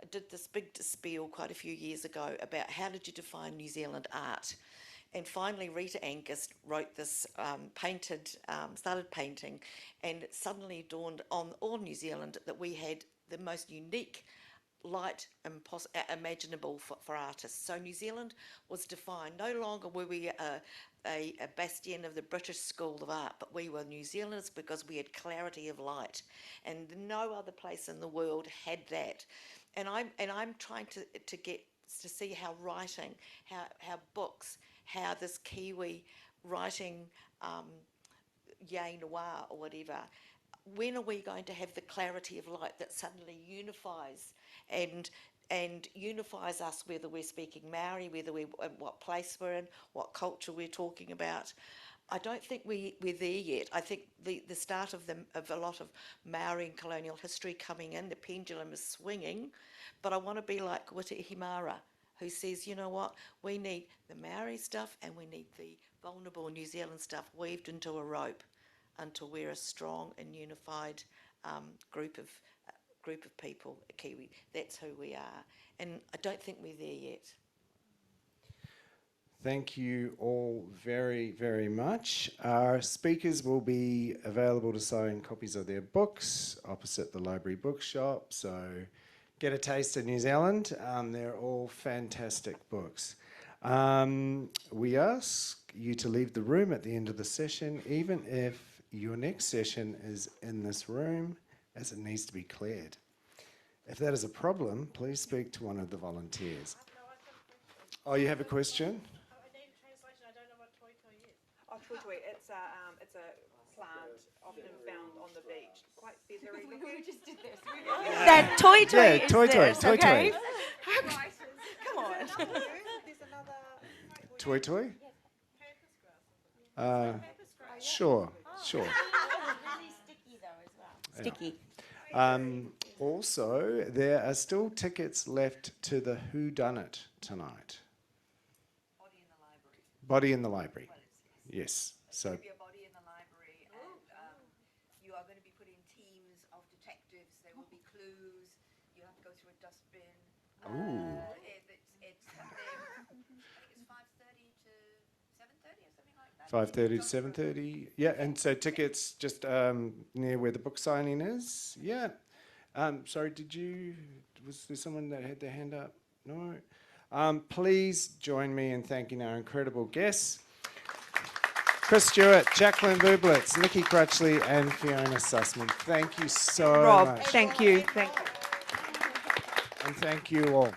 I did this big spiel quite a few years ago about how did you define New Zealand art. And finally Rita Angus wrote this, started painting, and it suddenly dawned on all New Zealand that we had the most unique light imaginable for artists. So New Zealand was defined. No longer were we a bastion of the British School of Art, but we were New Zealanders because we had clarity of light, and no other place in the world had that. And I'm trying to get to see how writing, how books, how this Kiwi writing, R.W.R or whatever. When are we going to have the clarity of light that suddenly unifies and unifies us, whether we're speaking Maori, what place we're in, what culture we're talking about? I don't think we're there yet. I think the start of a lot of Maori and colonial history coming in, the pendulum is swinging, but I want to be like Wita Ihimara, who says, you know what, we need the Maori stuff and we need the vulnerable New Zealand stuff weaved into a rope until we're a strong and unified group of people, a Kiwi. That's who we are. And I don't think we're there yet. Thank you all very, very much. Our speakers will be available to sign copies of their books opposite the library bookshop, so get a taste of New Zealand. They're all fantastic books. We ask you to leave the room at the end of the session, even if your next session is in this room, as it needs to be cleared. If that is a problem, please speak to one of the volunteers. Oh, you have a question? Oh, toi toi. It's a plant often found on the beach. Quite feathery looking. That toy toy Yeah, is toy toy, this, toy okay? toy. Come on. There's another Toy toy? Sure. Really sticky though as well. Sticky. Also, there are still tickets left to the Who Done It tonight. Body in the library. Yes. So Be a body in the library, and you are going to be put in teams of detectives. There will be clues. You have to go through a dustbin. It's I think it's 5:30 to 7:30 or something like that. 5:30 to 7:30. Yeah, and so tickets just near where the book signing is. Yeah. Sorry, was there someone that had their hand up? No. Please join me in thanking our incredible guests. Chris Stewart, Jacqueline Bublitz, Nikki Crutchley and Fiona Sussman. Thank you so Rob. much. Thank you. Thank you. And thank you all.